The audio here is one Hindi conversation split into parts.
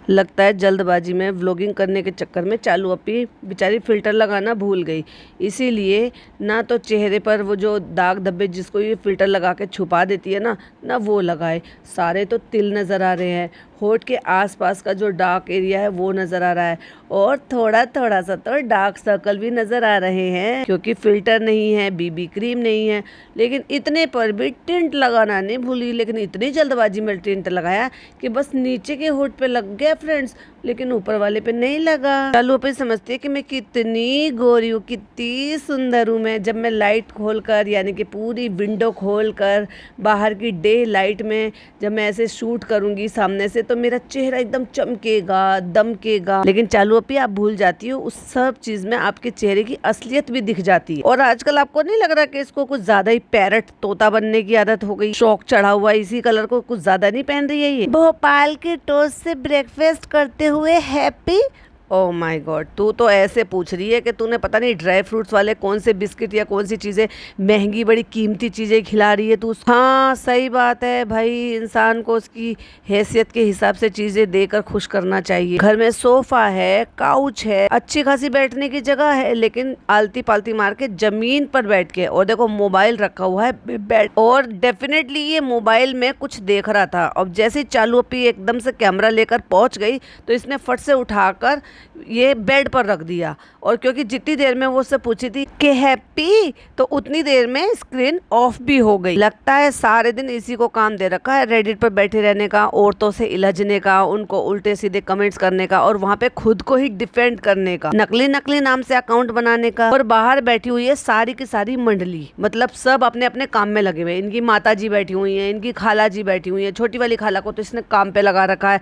लगता है जल्दबाजी में व्लॉगिंग करने के चक्कर में चालू अपी बेचारी फ़िल्टर लगाना भूल गई, इसीलिए ना तो चेहरे पर वो जो दाग धब्बे जिसको ये फ़िल्टर लगा के छुपा देती है ना वो लगाए। सारे तो तिल नज़र आ रहे हैं, होठ के आसपास का जो डार्क एरिया है वो नज़र आ रहा है, और थोड़ा थोड़ा सा तो डार्क सर्कल भी नज़र आ रहे हैं, क्योंकि फ़िल्टर नहीं है, बीबी क्रीम नहीं है। लेकिन इतने पर भी टिंट लगाना नहीं भूली, लेकिन इतनी जल्दबाजी में टिंट लगाया कि बस नीचे के होठ पे लग गया फ्रेंड्स, लेकिन ऊपर वाले पे नहीं लगा। चालू पे समझती है कि मैं कितनी गोरी हूँ, कितनी सुंदर हूँ मैं। जब मैं लाइट खोलकर यानी कि पूरी विंडो खोलकर बाहर की डे लाइट में जब मैं ऐसे शूट करूंगी सामने से, तो मेरा चेहरा एकदम चमकेगा, दमकेगा। लेकिन चालू अपी आप भूल जाती हो, उस सब चीज में आपके चेहरे की असलियत भी दिख जाती है। और आजकल आपको नहीं लग रहा कि इसको कुछ ज्यादा ही पैरट तोता बनने की आदत हो गई, शौक चढ़ा हुआ इसी कलर को, कुछ ज्यादा नहीं पहन रही है ये। भोपाल के टोस्ट से ब्रेकफास्ट करते हुए हैप्पी। ओह माय गॉड, तू तो ऐसे पूछ रही है कि तूने पता नहीं ड्राई फ्रूट्स वाले कौन से बिस्किट या कौन सी चीज़ें, महंगी बड़ी कीमती चीज़ें खिला रही है तू। हाँ सही बात है भाई, इंसान को उसकी हैसियत के हिसाब से चीज़ें देकर खुश करना चाहिए। घर में सोफा है, काउच है, अच्छी खासी बैठने की जगह है, लेकिन आलती पालती मार के जमीन पर बैठ के, और देखो मोबाइल रखा हुआ है बेड, और डेफिनेटली ये मोबाइल में कुछ देख रहा था। अब जैसे चालू अपी एकदम से कैमरा लेकर पहुंच गई तो इसने फट से उठाकर ये बेड पर रख दिया, और क्योंकि जितनी देर में वो उससे पूछी थी कि हैप्पी, तो उतनी देर में स्क्रीन ऑफ भी हो गई। लगता है सारे दिन इसी को काम दे रखा है, रेडिट पर बैठे रहने का, औरतों से इलझने का, उनको उल्टे सीधे कमेंट्स करने का, और वहां पे खुद को ही डिफेंड करने का, नकली नकली नाम से अकाउंट बनाने का। और बाहर बैठी हुई है सारी की सारी मंडली, मतलब सब अपने अपने काम में लगे हुए। इनकी माता जी बैठी हुई है, इनकी खाला जी बैठी हुई है, छोटी वाली खाला को तो इसने काम पे लगा रखा है,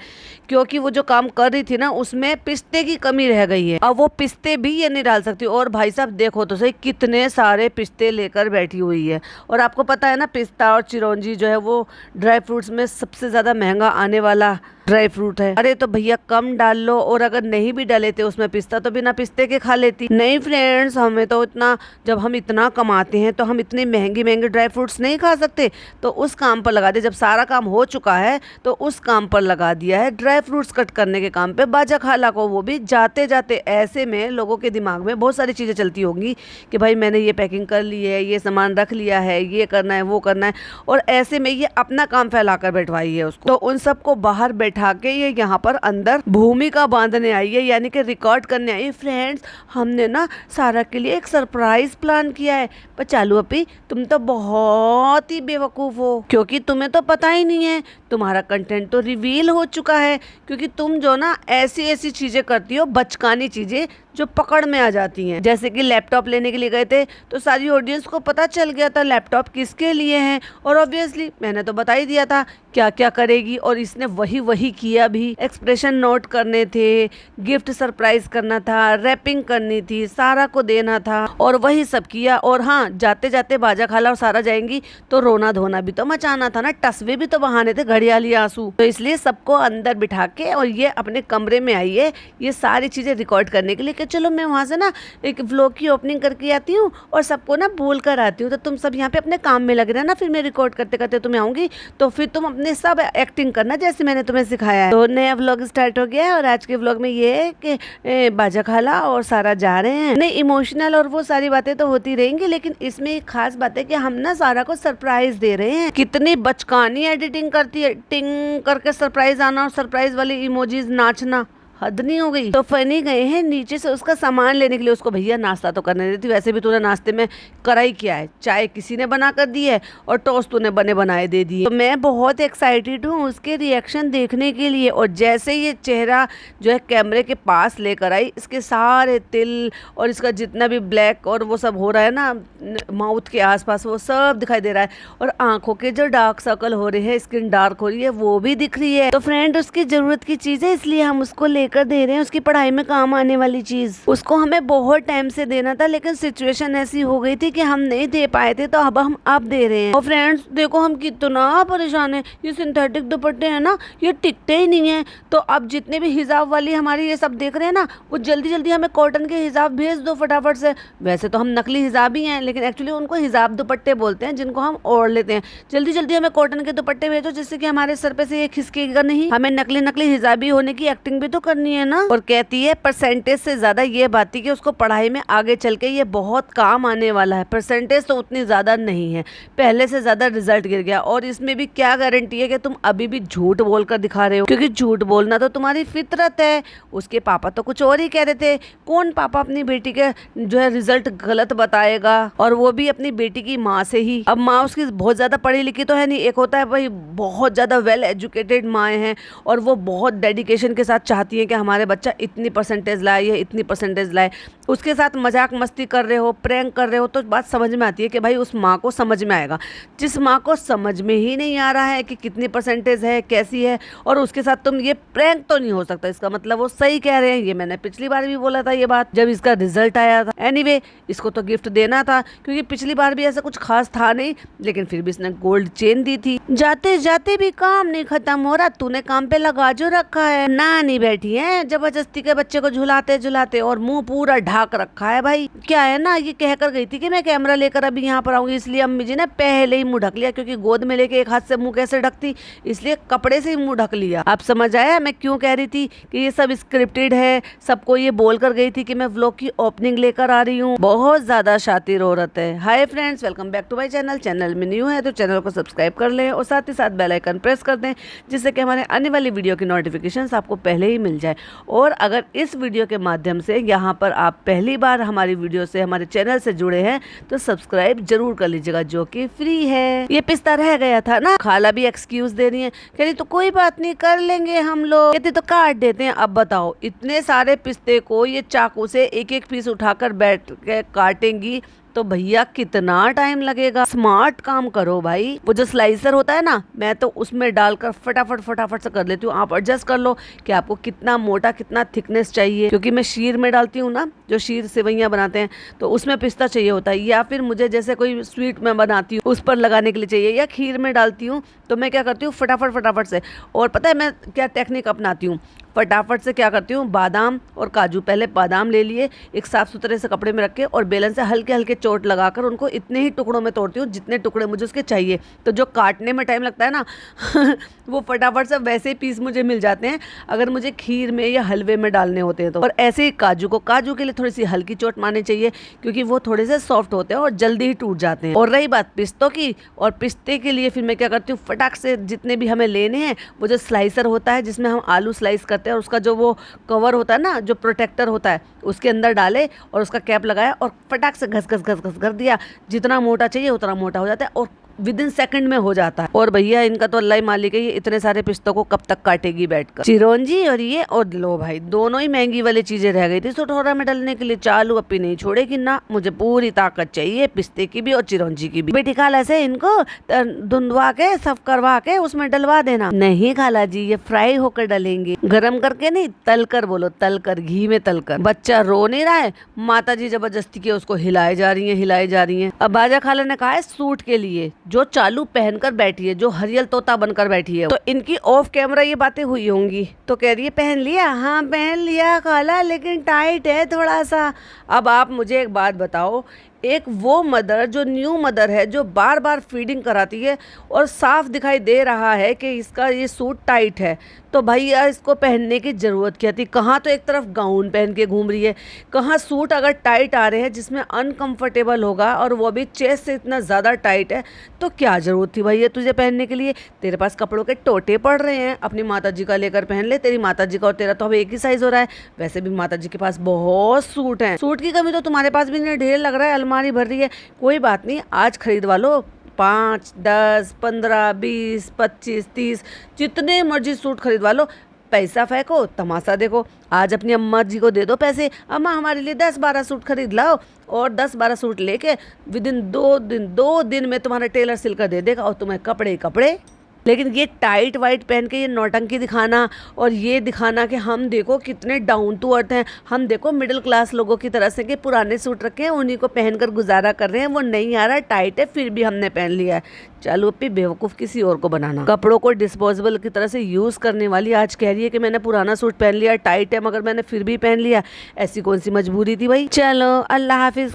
क्योंकि वो जो काम कर रही थी ना उसमें पिस्ते की कमी रह गई है। अब वो पिस्ते भी ये नहीं डाल सकती, और भाई साहब देखो तो सही कितने सारे पिस्ते लेकर बैठी हुई है। और आपको पता है ना, पिस्ता और चिरौंजी जो है वो ड्राई फ्रूट्स में सबसे ज्यादा महंगा आने वाला ड्राई फ्रूट है। अरे तो भैया कम डाल लो, और अगर नहीं भी डाले थे उसमें पिस्ता तो बिना पिस्ते के खा लेती। नहीं फ्रेंड्स, हमें तो इतना, जब हम इतना कमाते हैं तो हम इतने महंगे महंगे ड्राई फ्रूट्स नहीं खा सकते, तो उस काम पर लगा दे। जब सारा काम हो चुका है तो उस काम पर लगा दिया है, ड्राई फ्रूट्स कट करने के काम पे बाजा खाला को, वो भी जाते जाते। ऐसे में लोगों के दिमाग में बहुत सारी चीजें चलती होंगी कि भाई मैंने ये पैकिंग कर ली है, ये सामान रख लिया है, ये करना है, वो करना है, और ऐसे में ये अपना काम फैलाकर बैठवाई है उसको। तो उन सबको बाहर बैठा के ये यहाँ पर अंदर भूमिका बांधने आई है, यानी कि रिकॉर्ड करने आई है। फ्रेंड्स, हमने ना सारा के लिए एक सरप्राइज प्लान किया है, पर चालू अपी तुम तो बहुत ही बेवकूफ हो, क्योंकि तुम्हें तो पता ही नहीं है, तुम्हारा कंटेंट तो रिवील हो चुका है। क्योंकि तुम जो ना ऐसी ऐसी चीजें करती हो, बचकानी चीजें जो पकड़ में आ जाती हैं। जैसे कि लैपटॉप लेने के लिए गए थे तो सारी ऑडियंस को पता चल गया था लैपटॉप किसके लिए है, और ऑब्वियसली मैंने तो बता ही दिया था क्या क्या करेगी, और इसने वही वही किया भी। एक्सप्रेशन नोट करने थे, गिफ्ट सरप्राइज करना था, रैपिंग करनी थी, सारा को देना था, और वही सब किया। और हाँ, जाते जाते बाजा खाला और सारा जाएंगी तो रोना धोना भी तो मचाना था ना, टसवे भी तो बहाने थे, घड़ियाली आंसू। तो इसलिए सबको अंदर बिठा के और ये अपने कमरे में आई है ये सारी चीजें रिकॉर्ड करने के लिए, कि चलो मैं वहां से ना एक व्लॉग की ओपनिंग करके आती हूँ और सबको ना बोल कर आती हूँ, तो तुम सब यहाँ पे अपने काम में लग रहे ना, फिर मैं रिकॉर्ड करते करते तुम्हें आऊंगी, तो फिर तुम अपने सब एक्टिंग करना जैसे मैंने तुम्हें सिखाया है। तो नया व्लॉग स्टार्ट हो गया है, और आज के व्लॉग में ये है कि बाजा खाला और सारा जा रहे हैं। नहीं, इमोशनल और वो सारी बातें तो होती रहेंगी, लेकिन इसमें एक खास बात है कि हम ना सारा को सरप्राइज दे रहे हैं। कितनी बचकानी एडिटिंग करती है, टिंग करके सरप्राइज आना और सरप्राइज वाली इमोजीज नाचना, हद नहीं हो गई। तो फनी गए हैं नीचे से उसका सामान लेने के लिए, उसको भैया नाश्ता तो करने देती, वैसे भी तूने नाश्ते में कराई क्या है, चाय किसी ने बना कर दी है और टोस्ट तूने बने बनाए दे दिए। तो मैं बहुत एक्साइटेड हूँ उसके रिएक्शन देखने के लिए। और जैसे ये चेहरा जो है कैमरे के पास लेकर आई, इसके सारे तिल और इसका जितना भी ब्लैक और वो सब हो रहा है ना माउथ के आसपास, वो सब दिखाई दे रहा है, और आंखों के जो डार्क सर्कल हो रहे हैं, स्किन डार्क हो रही है, वो भी दिख रही है। तो फ्रेंड, उसकी जरूरत की चीज है, इसलिए हम उसको ले लेकर दे रहे हैं उसकी पढ़ाई में काम आने वाली चीज। उसको हमें बहुत टाइम से देना था, लेकिन सिचुएशन ऐसी हो गई थी कि हम नहीं दे पाए थे, तो अब दे रहे हैं। और फ्रेंड्स देखो हम कितना परेशान है, ये सिंथेटिक दुपट्टे हैं ना, ये टिकते ही नहीं है। तो अब जितने भी हिजाब वाली हमारी ये सब देख रहे हैं ना, वो जल्दी जल्दी हमें कॉटन के हिजाब भेज दो फटाफट से। वैसे तो हम नकली हिजाब ही हैं, लेकिन एक्चुअली उनको हिजाब दुपट्टे बोलते हैं जिनको हम ओढ़ लेते हैं। जल्दी जल्दी हमें कॉटन के दुपट्टे भेजो, जिससे कि हमारे सर पे से ये खिसकेगा नहीं। हमें नकली नकली हिजाबी होने की एक्टिंग भी तो करनी है ना। और कहती है परसेंटेज से ज्यादा ये बात थी कि उसको पढ़ाई में आगे चल के ये बहुत काम आने वाला है। परसेंटेज तो उतनी ज्यादा नहीं है, पहले से ज्यादा रिजल्ट गिर गया। और इसमें भी क्या गारंटी है कि तुम अभी भी झूठ बोलकर दिखा रहे हो, क्योंकि झूठ बोलना तो तुम्हारी फितरत है। उसके पापा तो कुछ और ही कह रहे थे। कौन पापा अपनी बेटी के जो है रिजल्ट गलत बताएगा, और वो भी अपनी बेटी की माँ से ही। अब माँ उसकी बहुत ज्यादा पढ़ी लिखी तो है नहीं, एक होता है भाई बहुत ज्यादा वेल एजुकेटेड माएँ हैं, और वो बहुत डेडिकेशन के साथ चाहती है कि हमारे बच्चा इतनी परसेंटेज लाए या इतनी परसेंटेज लाए। उसके साथ मजाक मस्ती कर रहे हो, प्रैंक कर रहे हो, तो बात समझ में आती है कि भाई उस माँ को समझ में आएगा। जिस माँ को समझ में ही नहीं आ रहा है कि कितनी परसेंटेज है, कैसी है, और उसके साथ तुम ये प्रैंक तो नहीं हो सकता, इसका मतलब वो सही कह रहे हैं। ये मैंने पिछली बार भी बोला था ये बात, जब इसका रिजल्ट आया था। एनीवे, इसको तो गिफ्ट देना था, क्योंकि पिछली बार भी ऐसा कुछ खास था नहीं, लेकिन फिर भी इसने गोल्ड चेन दी थी। जाते जाते भी काम नहीं खत्म हो रहा, तूने काम पे लगा जो रखा है। नानी बैठी है जबरदस्ती के बच्चे को झुलाते झुलाते, और मुंह पूरा ढाक रखा है। भाई क्या है ना, ये कह कर गई थी कि मैं कैमरा लेकर अभी यहाँ पर आऊंगी, इसलिए अम्मी जी ने पहले ही मुंह ढक लिया, क्योंकि गोद में लेके एक हाथ से मुंह कैसे ढकती, इसलिए कपड़े से ही मुंह ढक लिया। आप समझ आया मैं क्यों कह रही थी कि ये सब स्क्रिप्टेड है। सबको ये बोल कर गई थी कि मैं व्लॉग की ओपनिंग लेकर आ रही हूँ। बहुत ज्यादा शातिर औरत है। Hi friends, welcome back to my channel. Channel में न्यू है तो चैनल को सब्सक्राइब कर लें, और साथ ही साथ बेल आइकन प्रेस कर दें, जिससे कि हमारे आने वाली वीडियो की नोटिफिकेशंस आपको पहले ही मिल जाए। और अगर इस वीडियो के माध्यम से यहाँ पर आप पहली बार हमारी वीडियो से, हमारे चैनल से जुड़े हैं, तो सब्सक्राइब जरूर कर लीजिएगा, जो कि फ्री है। ये पिस्ता रह गया था ना, खाला भी एक्सक्यूज दे रही है, कह रही तो कोई बात नहीं, कर लेंगे हम लोग, कहते तो काट देते हैं। अब बताओ, इतने सारे पिस्ते को ये चाकू से एक एक पीस उठाकर बैठ के काटेंगी तो भैया कितना टाइम लगेगा। स्मार्ट काम करो भाई। वो जो स्लाइसर होता है ना, मैं तो उसमें डालकर फटाफट से कर लेती हूँ। आप एडजस्ट कर लो कि आपको कितना मोटा, कितना थिकनेस चाहिए, क्योंकि मैं शीर में डालती हूँ ना, जो शीर सेवैयाँ बनाते हैं, तो उसमें पिस्ता चाहिए होता है, या फिर मुझे जैसे कोई स्वीट में बनाती हूँ उस पर लगाने के लिए चाहिए, या खीर में डालती हूँ, तो मैं क्या करती हूँ फटाफट से। और पता है मैं क्या टेक्निक अपनाती हूँ, फटाफट से क्या करती हूँ, बादाम और काजू, पहले बादाम ले लिए, एक साफ सुथरे से कपड़े में रख के, और बेलन से हल्के हल्के चोट लगाकर उनको इतने ही टुकड़ों में तोड़ती हूँ जितने टुकड़े मुझे उसके चाहिए। तो जो काटने में टाइम लगता है ना वो फटाफट से वैसे ही पीस मुझे मिल जाते हैं, अगर मुझे खीर में या हलवे में डालने होते हैं तो। और ऐसे ही काजू के लिए थोड़ी सी हल्की चोट मारनी चाहिए, क्योंकि वो थोड़े से सॉफ्ट होते हैं और जल्दी ही टूट जाते हैं। और रही बात पिस्तों की, और पिस्ते के लिए फिर मैं क्या करती हूँ, फटाक से जितने भी हमें लेने हैं, वो जो स्लाइसर होता है जिसमें हम आलू स्लाइस करते हैं, और उसका जो वो कवर होता है ना, जो प्रोटेक्टर होता है, उसके अंदर डाले और उसका कैप लगाया और फटाक से घस कर दिया। जितना मोटा चाहिए उतना मोटा हो जाता है, और विद इन सेकंड में हो जाता है। और भैया इनका तो अल्लाह ही मालिक है, ये इतने सारे पिस्तों को कब तक काटेगी बैठकर। चिरौंजी और ये, और लो भाई दोनों ही महंगी वाली चीजें रह गई थी सुठौरा में डालने के लिए। चालू अपी नहीं छोड़ेगी ना, मुझे पूरी ताकत चाहिए पिस्ते की भी और चिरौंजी की भी। बेटी खाला से इनको धुंधवा के सफ करवा के उसमें डलवा देना। नहीं खाला जी, ये फ्राई होकर डलेंगे, गरम करके नहीं, तल कर, बोलो तल कर, घी में तल कर। बच्चा रो नहीं रहा है, माता जी जबरदस्ती के उसको हिलाए जा रही है। अब बाजा खाला ने कहा है सूट के लिए, जो चालू पहनकर बैठी है, जो हरियल तोता बनकर बैठी है, तो इनकी ऑफ कैमरा ये बातें हुई होंगी, तो कह रही है पहन लिया। हाँ पहन लिया खाला, लेकिन टाइट है थोड़ा सा। अब आप मुझे एक बात बताओ, एक वो मदर जो न्यू मदर है, जो बार बार फीडिंग कराती है, और साफ दिखाई दे रहा है कि इसका ये सूट टाइट है, तो भैया इसको पहनने की ज़रूरत क्या थी। कहाँ तो एक तरफ गाउन पहन के घूम रही है, कहाँ सूट अगर टाइट आ रहे हैं जिसमें अनकंफर्टेबल होगा, और वो भी चेस्ट से इतना ज़्यादा टाइट है, तो क्या ज़रूरत थी भैया तुझे पहनने के लिए। तेरे पास कपड़ों के टोटे पड़ रहे हैं, अपनी माता जी का लेकर पहन ले। तेरी माता जी का और तेरा तो अब एक ही साइज़ हो रहा है। वैसे भी माता जी के पास बहुत सूट हैं, सूट की कमी तो तुम्हारे पास भी नहीं, ढेर लग रहा है, अलमारी भर रही है। कोई बात नहीं, आज खरीदवा लो 5, 10, 15, 20, 25, 30 जितने मर्जी सूट खरीदवा लो। पैसा फेंको, तमाशा देखो। आज अपनी अम्मा जी को दे दो पैसे, अम्मा हमारे लिए 10-12 सूट खरीद लाओ, और 10-12 सूट लेके विद इन 2 दिन में तुम्हारा टेलर सिलकर दे देगा, और तुम्हें कपड़े। लेकिन ये टाइट वाइट पहन के ये नौटंकी दिखाना और ये दिखाना कि हम देखो कितने डाउन टू अर्थ हैं, हम देखो मिडिल क्लास लोगों की तरह से कि पुराने सूट रखे हैं उन्हीं को पहनकर गुजारा कर रहे हैं, वो नहीं आ रहा टाइट है फिर भी हमने पहन लिया है। चलो अपनी बेवकूफ़ किसी और को बनाना। कपड़ों को डिस्पोजेबल की तरह से यूज़ करने वाली आज कह रही है कि मैंने पुराना सूट पहन लिया, टाइट है मगर मैंने फिर भी पहन लिया। ऐसी कौन सी मजबूरी थी भाई। चलो अल्लाह हाफिज़।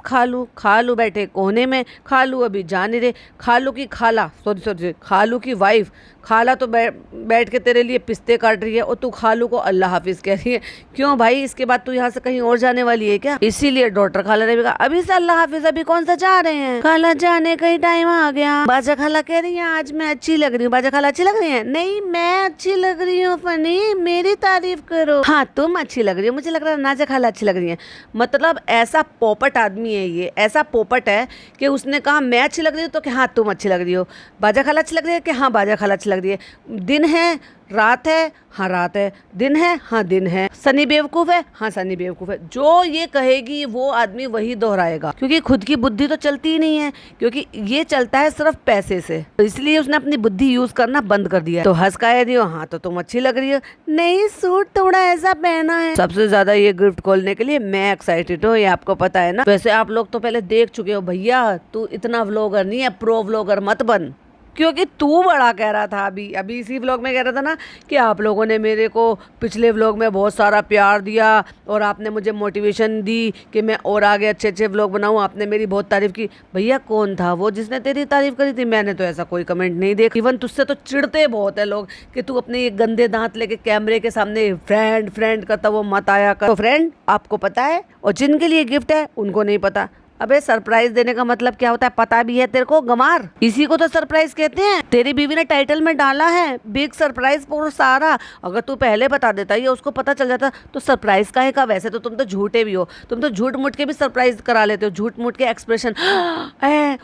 खालू बैठे कोने में, खालू अभी जाने दे। खालू की खाला सॉरी खालू की वाइफ, खाला तो बैठ के तेरे लिए पिस्ते काट रही है और तू खालू को अल्लाह हाफिज़ कह रही है। क्यों भाई, इसके बाद तू यहाँ से कहीं और जाने वाली है क्या? इसीलिए डॉक्टर खाला ने भी कहा अभी से अल्लाह हाफिज़, अभी कौन सा जा रहे हैं? खाला जाने का ही टाइम आ गया। बाजा खाला कह रही है आज मैं अच्छी लग रही हूँ। बाजा खाला अच्छी लग रही है? नहीं मैं अच्छी लग रही हूँ फनी, मेरी तारीफ करो। हाँ तुम अच्छी लग रही हो, मुझे लग रहा है नाजा खाला अच्छी लग रही है। मतलब ऐसा पोपट आदमी है ये, ऐसा पोपट है कि उसने कहा मैं अच्छी लग रही हूँ तो कि हाँ तुम अच्छी लग रही हो। बाजा खाला अच्छी लग रही है कि हाँ बाजा खाला अच्छी लग रही है। दिन है रात है, हाँ रात है। दिन है, हाँ दिन है। सनी बेवकूफ़ है, हाँ सनी बेवकूफ़ है। जो ये कहेगी वो आदमी वही दोहराएगा, क्योंकि खुद की बुद्धि तो चलती ही नहीं है, क्योंकि ये चलता है सिर्फ पैसे से। तो इसलिए उसने अपनी बुद्धि यूज करना बंद कर दिया। तो हंस का दियो, हाँ तो तुम अच्छी लग रही हो। नहीं सूट थोड़ा ऐसा पहना है। सबसे ज्यादा ये गिफ्ट खोलने के लिए मैं एक्साइटेड हूँ, ये आपको पता है ना। वैसे आप लोग तो पहले देख चुके हो भैया, तू इतना व्लॉगर नहीं है, प्रो व्लॉगर मत बन। क्योंकि तू बड़ा कह रहा था अभी इसी व्लॉग में कह रहा था ना कि आप लोगों ने मेरे को पिछले व्लॉग में बहुत सारा प्यार दिया और आपने मुझे मोटिवेशन दी कि मैं और आगे अच्छे अच्छे व्लॉग बनाऊं, आपने मेरी बहुत तारीफ की। भैया कौन था वो जिसने तेरी तारीफ करी थी? मैंने तो ऐसा कोई कमेंट नहीं देखा। इवन तुझसे तो चिढ़ते बहुत है लोग कि तू अपने ये गंदे दांत लेके कैमरे के सामने फ्रेंड फ्रेंड करता वो मत आया कर। तो फ्रेंड आपको पता है और जिनके लिए गिफ्ट है उनको नहीं पता। अबे सरप्राइज देने का मतलब क्या होता है पता भी है तेरे को गमार? इसी को तो सरप्राइज कहते हैं। तेरी बीवी ने टाइटल में डाला है बिग सरप्राइज फॉर सारा। अगर तू पहले बता देता या उसको पता चल जाता तो सरप्राइज काहे का? वैसे तो तुम तो झूठे भी हो, तुम तो झूठ मूठ के भी सरप्राइज करा लेते हो, झूठ मूठ के एक्सप्रेशन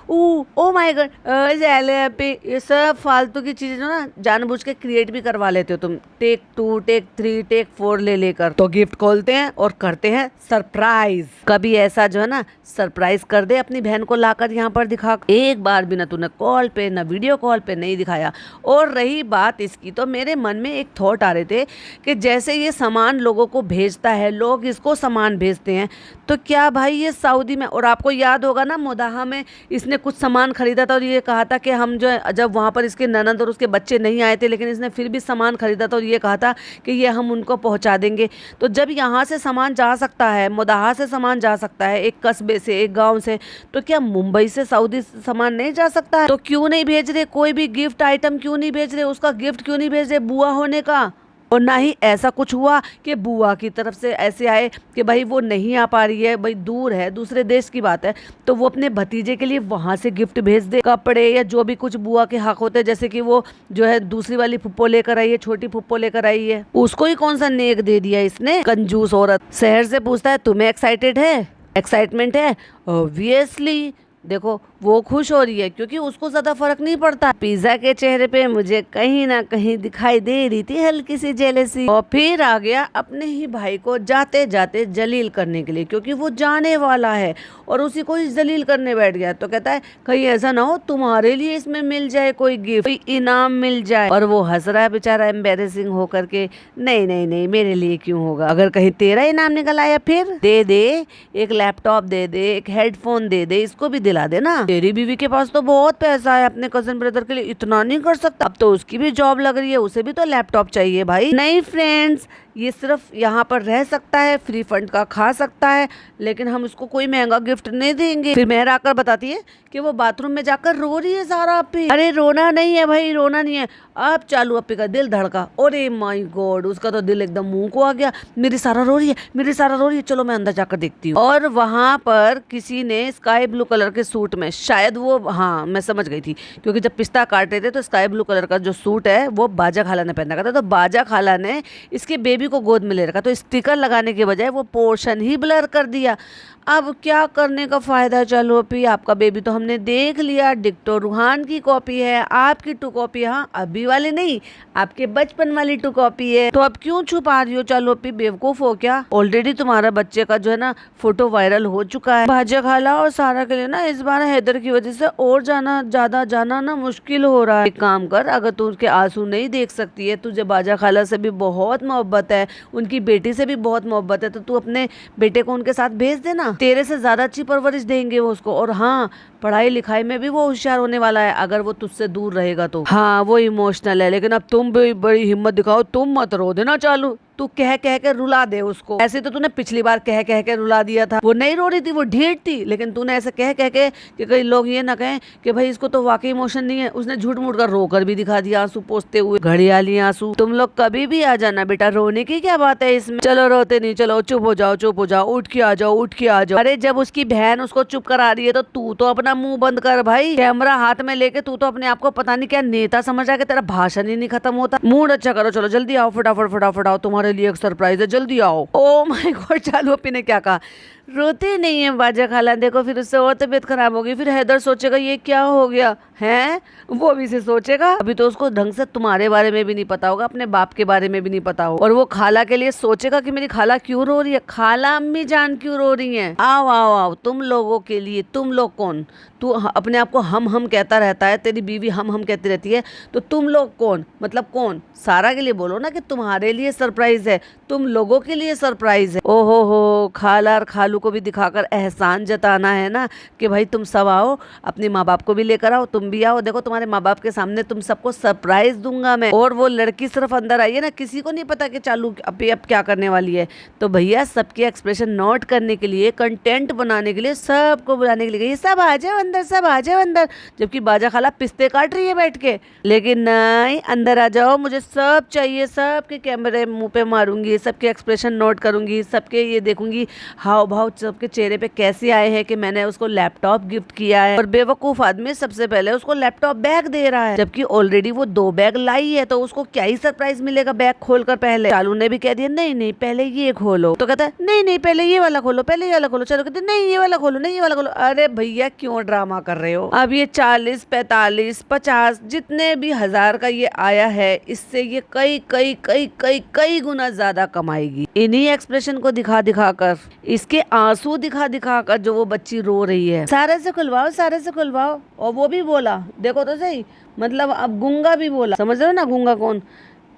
ओ माय गॉड ये सब फालतू की चीजें जो ना जानबूझ के क्रिएट भी करवा लेते हो तुम। टेक 2 टेक 3 टेक 4 ले लेकर तो गिफ्ट खोलते हैं और करते हैं सरप्राइज। कभी ऐसा जो है ना सरप्राइज कर दे अपनी बहन को लाकर यहाँ पर दिखा। एक बार भी ना तूने कॉल पे ना वीडियो कॉल पे नहीं दिखाया। और रही बात इसकी, तो मेरे मन में एक थॉट आ रहे थे कि जैसे ये सामान लोगों को भेजता है, लोग इसको सामान भेजते हैं, तो क्या भाई ये सऊदी में, और आपको याद होगा ना मुदाहा में इसने कुछ सामान खरीदा था और ये कहा था कि हम जो है जब वहाँ पर इसके ननद और उसके बच्चे नहीं आए थे लेकिन इसने फिर भी सामान खरीदा था और ये कहा था कि ये हम उनको पहुँचा देंगे। तो जब यहाँ से सामान जा सकता है, मुदाहा से सामान जा सकता है एक कस्बे से एक गांव से, तो क्या मुंबई से सऊदी सामान नहीं जा सकता है? तो क्यों नहीं भेज रहे कोई भी गिफ्ट आइटम? क्यों नहीं भेज रहे उसका गिफ्ट? क्यों नहीं भेज रहे बुआ होने का? और ना ही ऐसा कुछ हुआ कि बुआ की तरफ से ऐसे आए कि भाई वो नहीं आ पा रही है, भाई दूर है, दूसरे देश की बात है, तो वो अपने भतीजे के लिए वहां से गिफ्ट भेज दे, कपड़े या जो भी कुछ बुआ के हक होते हैं। जैसे कि वो जो है दूसरी वाली फुप्पो लेकर आई है, छोटी फुप्पो लेकर आई है, उसको ही कौन सा नेक दे दिया इसने, कंजूस औरत। शहर से पूछता है तुम्हें एक्साइटेड है, एक्साइटमेंट है? ऑब्वियसली देखो वो खुश हो रही है क्योंकि उसको ज्यादा फर्क नहीं पड़ता। पिज्जा के चेहरे पे मुझे कहीं ना कहीं दिखाई दे रही थी हल्की सी जेलसी। और फिर आ गया अपने ही भाई को जाते जाते जलील करने के लिए, क्योंकि वो जाने वाला है और उसी को ही जलील करने बैठ गया। तो कहता है कहीं ऐसा ना हो तुम्हारे लिए इसमें मिल जाए कोई गिफ्ट, कोई इनाम मिल जाए। और वो हंस रहा है बेचारा एम्बेरेसिंग होकर के, नहीं नहीं नहीं मेरे लिए क्यों होगा, अगर कहीं तेरा इनाम निकल आया फिर दे दे, एक लैपटॉप दे दे, एक हेडफोन दे दे, इसको भी दिला देना। तेरी बीवी के पास तो बहुत पैसा है, अपने कजन ब्रदर के लिए इतना नहीं कर सकता? अब तो उसकी भी जॉब लग रही है, उसे भी तो लैपटॉप चाहिए भाई। नहीं फ्रेंड्स, ये सिर्फ यहाँ पर रह सकता है, फ्री फंड का खा सकता है, लेकिन हम उसको कोई महंगा गिफ्ट नहीं देंगे। फिर मेहर आकर बताती है कि वो बाथरूम में जाकर रो रही है सारा अपी। अरे रोना नहीं है भाई, रोना नहीं है। अब चालू अपी का दिल धड़का, अरे माय गॉड उसका तो दिल एकदम मुंह को आ गया, मेरी सारा रो रही है, मेरी सारा रो रही है, चलो मैं अंदर जाकर देखती हूँ। और वहां पर किसी ने स्काई ब्लू कलर के सूट में, शायद वो, हाँ मैं समझ गई थी, क्योंकि जब पिस्ता काट रहे थे तो स्काई ब्लू कलर का जो सूट है वो बाजा खाला ने पहना था, तो बाजा खाला ने इसके बेबी बेबी को गोद में ले रखा, तो स्टिकर लगाने के बजाय वो पोर्शन ही ब्लर कर दिया। अब क्या करने का फायदा चालू अपी, आपका बेबी तो हमने देख लिया, डिक्टो रूहान की कॉपी है, आपकी 2 कॉपी, हाँ अभी वाली नहीं, आपके बचपन वाली 2 कॉपी है, तो अब क्यों छुपा रही हो चालू अपी, बेवकूफ हो क्या? ऑलरेडी तुम्हारा बच्चे का जो है ना फोटो वायरल हो चुका है। भाजा खाला और सारा के लिए ना इस बार हैदर की वजह से और ज्यादा जाना ना मुश्किल हो रहा है। एक काम कर, अगर तू उसके आंसू नहीं देख सकती है, तुझे बाजा खाला से भी बहुत मोहब्बत है, उनकी बेटी से भी बहुत मोहब्बत है, तो तू अपने बेटे को उनके साथ भेज देना, तेरे से ज्यादा अच्छी परवरिश देंगे वो उसको। और हाँ, पढ़ाई लिखाई में भी वो होशियार होने वाला है अगर वो तुझसे दूर रहेगा तो। हाँ वो इमोशनल है, लेकिन अब तुम भी बड़ी हिम्मत दिखाओ, तुम मत रो देना चालू, तू कह कह के रुला दे उसको। ऐसे तो तूने पिछली बार कह कह के रुला दिया था, वो नहीं रो रही थी, वो ढीठ थी, लेकिन तूने ऐसे कह कह के कि कई लोग ये ना कहें कि भाई इसको तो वाकई इमोशन नहीं है, उसने झूठ मूठ कर रो कर भी दिखा दिया, आंसू पोंछते हुए, घड़ियाली आंसू। तुम लोग कभी भी आ जाना बेटा, रोने की क्या बात है इसमें, चलो रोते नहीं, चलो चुप हो जाओ, चुप हो जाओ, उठ के आ जाओ, उठ के आ जाओ। अरे जब उसकी बहन उसको चुप करा रही है तो तू तो अपना मुंह बंद कर भाई, कैमरा हाथ में लेके तू तो अपने आप को पता नहीं क्या नेता समझ रहा है कि तेरा भाषण ही नहीं खत्म होता। मूड अच्छा करो, चलो जल्दी आओ, फटाफट फटाफट आओ, तुम्हारे लिए एक सरप्राइज है, जल्दी आओ। ओ माय गॉड, चालू अपी ने क्या कहा, रोते नहीं है बाजा खाला, देखो फिर उससे और तबीयत खराब होगी, फिर हैदर सोचेगा ये क्या हो गया है, वो भी से सोचेगा। अभी तो उसको ढंग से तुम्हारे बारे में भी नहीं पता होगा, अपने बाप के बारे में भी नहीं पता होगा, और वो खाला के लिए सोचेगा कि मेरी खाला क्यों रो रही है, खाला अम्मी जान क्यों रो रही हैं। आओ आओ आओ, तुम लोगों के लिए, तुम लोग कौन, तू अपने आप को हम कहता रहता है, तेरी बीवी हम कहती रहती है, तो तुम लोग कौन, मतलब कौन, सारा के लिए बोलो ना कि तुम्हारे लिए सरप्राइज है, तुम लोगों के लिए सरप्राइज है। ओहो हो, खाला और खालू को भी दिखाकर एहसान जताना है ना कि भाई तुम सब आओ, अपने माँ बाप को भी लेकर आओ, तुम भी आओ, देखो तुम्हारे माँ बाप के सामने तुम सबको सरप्राइज दूंगा मैं। और वो लड़की सिर्फ अंदर आई है ना, किसी को नहीं पता कि चालू अब क्या करने वाली है, तो भैया सबके एक्सप्रेशन नोट करने के लिए, कंटेंट बनाने के लिए, सबको बुलाने के लिए ये सब आ जाओ अंदर, सब आ जाओ अंदर, जबकि बाजा खाला पिस्ते काट रही है बैठ के, लेकिन नहीं, अंदर आ जाओ, मुझे सब चाहिए, सबके कैमरे मुंह पे मारूंगी, सबके एक्सप्रेशन नोट करूंगी, सबके ये देखूंगी हाव भाव सबके चेहरे पे कैसे आए हैं कि मैंने उसको लैपटॉप गिफ्ट किया है। और बेवकूफ आदमी सबसे पहले उसको लैपटॉप बैग दे रहा है, जबकि ऑलरेडी वो 2 बैग लाई है, तो उसको क्या ही सरप्राइज मिलेगा बैग खोलकर। पहले चालू ने भी कह दिया नहीं नहीं पहले ये खोलो, तो कहता है नहीं नहीं पहले ये वाला खोलो, पहले ये वाला खोलो, चलो कहते नहीं ये वाला खोलो, नहीं ये वाला खोलो। अरे भैया क्यों ड्रामा कर रहे हो, अब ये 40 45 50 जितने भी हजार का ये आया है, इससे ये कई कई कई कई कई गुना ज्यादा कमाएगी, इन्हीं एक्सप्रेशन को दिखा दिखा कर, इसके आंसू दिखा दिखा कर जो वो बच्ची रो रही है। सारे से खुलवाओ, सारे से खुलवाओ। और वो भी बोला, देखो तो सही, मतलब अब गूंगा भी बोला, समझ रहे हो ना गूंगा कौन,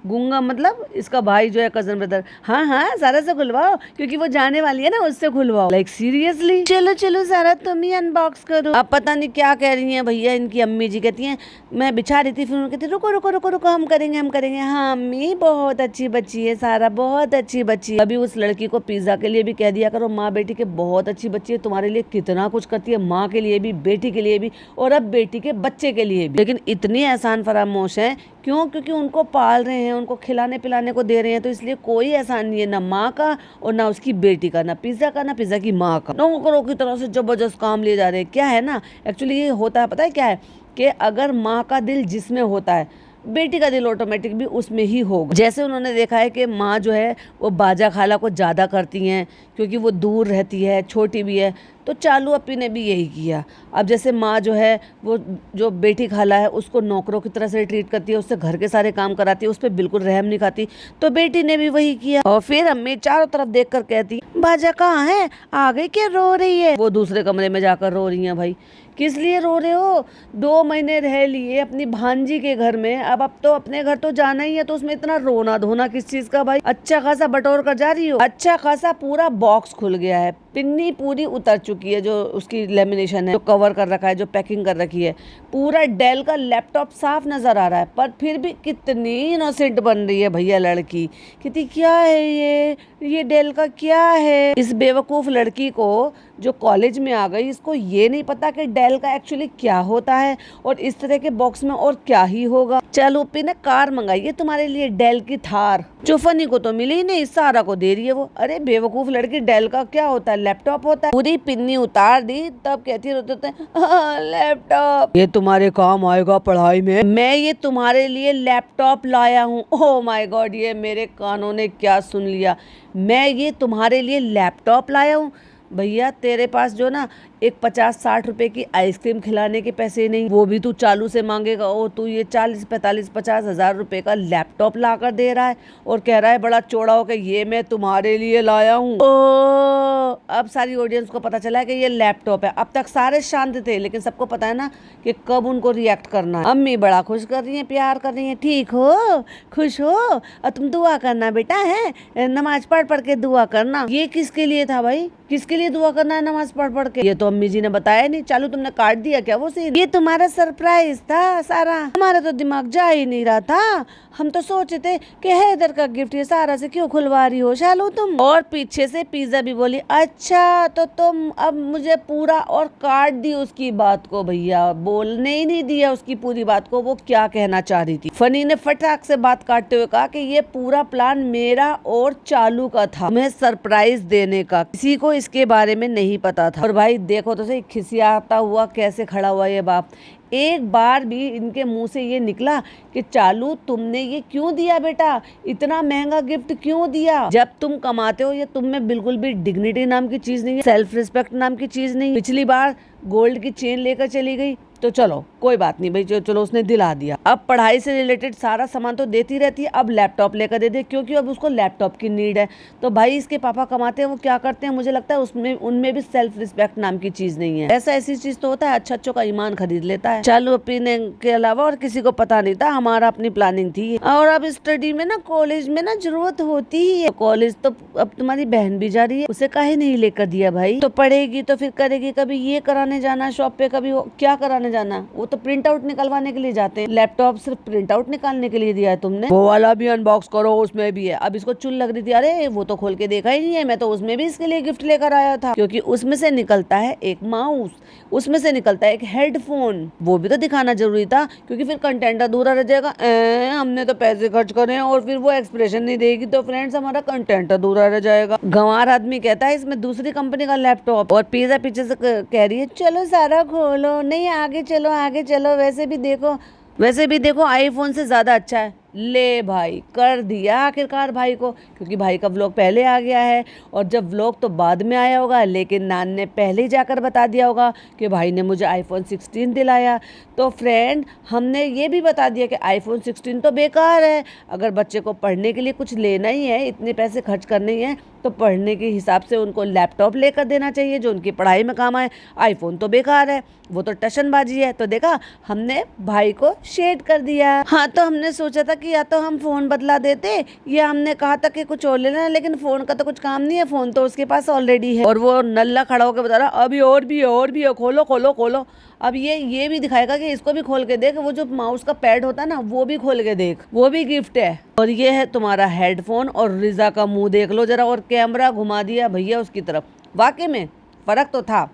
गूंगा मतलब इसका भाई जो है कजन ब्रदर, हाँ हाँ सारा से खुलवाओ, क्योंकि वो जाने वाली है ना, उससे खुलवाओ। लाइक सीरियसली, चलो चलो सारा तुम ही अनबॉक्स करो। अब पता नहीं क्या कह रही हैं भैया, इनकी अम्मी जी कहती हैं, मैं बिछा रही थी, फिर उन्होंने कहती रुको रुको रुको रुको, हम करेंगे हम करेंगे। हाँ अम्मी बहुत अच्छी बच्ची है सारा, बहुत अच्छी बच्ची है। अभी उस लड़की को पिज्जा के लिए भी कह दिया करो, माँ बेटी के बहुत अच्छी बच्ची है, तुम्हारे लिए कितना कुछ करती है, माँ के लिए भी, बेटी के लिए भी, और अब बेटी के बच्चे के लिए भी। लेकिन इतनी एहसान फरामोश है, क्यों, क्योंकि उनको पाल रहे हैं, उनको खिलाने पिलाने को दे रहे हैं, तो इसलिए कोई एहसान नहीं है, ना माँ का और ना उसकी बेटी का, ना पिज्जा का, ना पिज्जा की माँ का। नौकरों की तरह से जबरदस्त काम लिए जा रहे हैं। क्या है ना, एक्चुअली ये होता है, पता है क्या है, कि अगर माँ का दिल जिसमें होता है, बेटी का दिल ऑटोमेटिक भी उसमें ही होगा। जैसे उन्होंने देखा है कि माँ जो है वो बाजा खाला को ज़्यादा करती हैं, क्योंकि वो दूर रहती है, छोटी भी है, तो चालू अपी ने भी यही किया। अब जैसे माँ जो है वो जो बेटी खाला है उसको नौकरों की तरह से ट्रीट करती है, उससे घर के सारे काम कराती है, उस पर बिल्कुल रहम नहीं खाती, तो बेटी ने भी वही किया। और फिर अम्मी चारों तरफ देख कर कहती, बाजा कहाँ है, आ गई क्या, रो रही है। वो दूसरे कमरे में जाकर रो रही है। भाई किस लिए रो रहे हो, 2 महीने रह लिए अपनी भांजी के घर में, अब तो अपने घर तो जाना ही है, तो उसमें इतना रोना धोना किस चीज का भाई। अच्छा खासा बटोर कर जा रही हो, अच्छा खासा पूरा बॉक्स खुल गया है, पिन्नी पूरी उतर चुकी है, जो उसकी लेमिनेशन है, जो कवर कर रखा है, जो पैकिंग कर रखी है, पूरा डेल का लैपटॉप साफ नजर आ रहा है, पर फिर भी कितनी इनोसेंट बन रही है भैया लड़की। कहती क्या है ये डेल का क्या है। इस बेवकूफ लड़की को जो कॉलेज में आ गई, इसको ये नहीं पता कि डेल का एक्चुअली क्या होता है और इस तरह के बॉक्स में और क्या ही होगा। चालू अपी ने कार मंगाई है तुम्हारे लिए, डेल की थार, जो फनी को तो मिली ही नहीं, सारा को दे रही है वो। अरे बेवकूफ लड़की, डेल का क्या होता है? लैपटॉप होता है। पूरी पिन्नी उतार दी, तब कहती रोते लैपटॉप ये तुम्हारे काम आएगा पढ़ाई में, मैं ये तुम्हारे लिए लैपटॉप लाया हूँ। ओह माय गॉड, ये मेरे कानों ने क्या सुन लिया, मैं ये तुम्हारे लिए लैपटॉप लाया हूँ। भैया तेरे पास जो ना एक 50-60 रुपए की आइसक्रीम खिलाने के पैसे नहीं, वो भी तू चालू से मांगेगा, और तू ये 40-45-50 हजार रुपए का लैपटॉप ला कर दे रहा है और कह रहा है बड़ा चौड़ा होकर ये मैं तुम्हारे लिए लाया हूँ। अब सारी ऑडियंस को पता चला है कि ये लैपटॉप है। अब तक सारे शांत थे, लेकिन सबको पता है ना कि कब उनको रिएक्ट करना है। अम्मी बड़ा खुश कर रही है, प्यार कर रही है, ठीक हो, खुश हो, और तुम दुआ करना बेटा, है नमाज पढ़ पढ़ के दुआ करना। ये किसके लिए था भाई, किसके लिए दुआ करना है नमाज पढ़ पढ़ के? ये तो अम्मी जी ने बताया नहीं। चालू तुमने काट दिया क्या वो सीन? ये तुम्हारा सरप्राइज था सारा, हमारा तो दिमाग जा ही नहीं रहा था। हम तो सोचे थे कि हैदर का गिफ्ट ये सारा से क्यों खुलवा रही हो शालू तुम। और पीछे से पिज्जा भी बोली, अच्छा तो तुम अब मुझे पूरा, और काट दी उसकी बात को। भैया बोलने ही नहीं दिया उसकी पूरी बात को, वो क्या कहना चाह रही थी। फनी ने फटाक से बात काटते हुए कहा कि ये पूरा प्लान मेरा और चालू का था, तुम्हें सरप्राइज देने का, किसी को इसके बारे में नहीं पता था। और भाई देखो तो सही, खिसियाता हुआ कैसे खड़ा हुआ ये बाप। एक बार भी इनके मुंह से ये निकला कि चालू तुमने ये क्यों दिया बेटा, इतना महंगा गिफ्ट क्यों दिया? जब तुम कमाते हो ये तुम में बिल्कुल भी डिग्निटी नाम की चीज नहीं है, सेल्फ रिस्पेक्ट नाम की चीज नहीं। पिछली बार गोल्ड की चेन लेकर चली गई तो चलो कोई बात नहीं भाई, चलो उसने दिला दिया। अब पढ़ाई से रिलेटेड सारा सामान तो देती रहती है, अब लैपटॉप लेकर दे दे, क्योंकि अब उसको लैपटॉप की नीड है। तो भाई इसके पापा कमाते हैं, वो क्या करते हैं, मुझे लगता है उसमें उनमें भी सेल्फ रिस्पेक्ट नाम की चीज नहीं है। ऐसी चीज तो होता है, अच्छा अच्छों का ईमान खरीद लेता है। चालू अपने के अलावा और किसी को पता नहीं था, हमारा अपनी प्लानिंग थी। और अब स्टडी में ना, कॉलेज में ना जरूरत होती ही है। कॉलेज तो अब तुम्हारी बहन भी जा रही है, उसे काहे नहीं लेकर दिया भाई? तो पढ़ेगी तो फिर करेगी, कभी ये कराने जाना शॉप पे, कभी क्या कराने जाना। वो तो प्रिंट आउट निकलवाने के लिए जाते हैं, लैपटॉप सिर्फ प्रिंट आउट निकालने के लिए दिया है तुमने। वो वाला भी अनबॉक्स करो, उसमें भी है। अब इसको चुल लग रही थी, अरे वो तो खोल के देखा ही नहीं है, मैं तो उसमें भी इसके लिए गिफ्ट लेकर आया था, क्योंकि उसमें से निकलता है एक माउस, उसमें से निकलता है एक हेडफोन, वो भी तो दिखाना जरूरी था, क्योंकि फिर कंटेंट अधूरा रह जाएगा। हमने तो पैसे खर्च करे हैं और फिर वो एक्सप्रेशन नहीं देगी तो फ्रेंड्स हमारा कंटेंट अधूरा रह जाएगा। गंवार आदमी कहता है इसमें दूसरी कंपनी का लैपटॉप, और पिज्जा पीछे से कह रही है चलो सारा खोलो, नहीं आगे चलो आगे चलो, वैसे भी देखो आईफोन से ज्यादा अच्छा है। ले भाई, कर दिया आखिरकार भाई को, क्योंकि भाई का व्लॉग पहले आ गया है, और जब व्लॉग तो बाद में आया होगा, लेकिन नान ने पहले ही जाकर बता दिया होगा कि भाई ने मुझे आईफोन 16 दिलाया। तो फ्रेंड हमने ये भी बता दिया कि आईफोन 16 तो बेकार है। अगर बच्चे को पढ़ने के लिए कुछ लेना ही है, इतने पैसे खर्च करने ही है, तो पढ़ने के हिसाब से उनको लैपटॉप लेकर देना चाहिए जो उनकी पढ़ाई में काम आए। आईफोन तो बेकार है, वो तो टशनबाजी है। तो देखा, हमने भाई को शेड कर दिया। हाँ, तो हमने सोचा था कि या तो हम फोन बदला देते, या हमने कहा था कि कुछ और लेना, लेकिन फोन का तो कुछ काम नहीं है, फोन तो उसके पास ऑलरेडी है। और वो नल्ला खड़ा होकर बता रहा अभी और भी है, खोलो खोलो खोलो। अब ये भी दिखाएगा कि इसको भी खोल के देख, वो जो माउस का पैड होता है ना, वो भी खोल के देख, वो भी गिफ्ट है। और ये है तुम्हारा हेडफोन, और रिजा का मुंह देख लो जरा, और कैमरा घुमा दिया भैया उसकी तरफ। वाकई में फर्क तो था,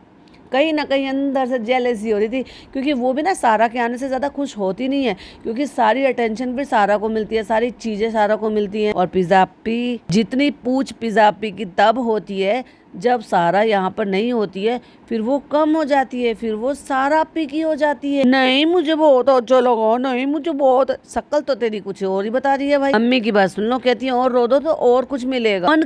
कहीं ना कहीं अंदर से जेलसी हो रही थी, क्योंकि वो भी ना सारा के आने से ज़्यादा खुश होती नहीं है, क्योंकि सारी अटेंशन भी सारा को मिलती है, सारी चीज़ें सारा को मिलती हैं। और पिज़्ज़ाप्पी, जितनी पूछ पिज़्ज़ाप्पी की तब होती है जब सारा यहाँ पर नहीं होती है, फिर वो कम हो जाती है, फिर वो सारा पी की हो जाती है। नहीं मुझे बहुत अच्छा लगा, नहीं मुझे बहुत, शक्ल तो तेरी कुछ और ही बता रही है भाई। अम्मी की बात सुन लो, कहती है और रो दो तो और कुछ मिलेगा, ऑन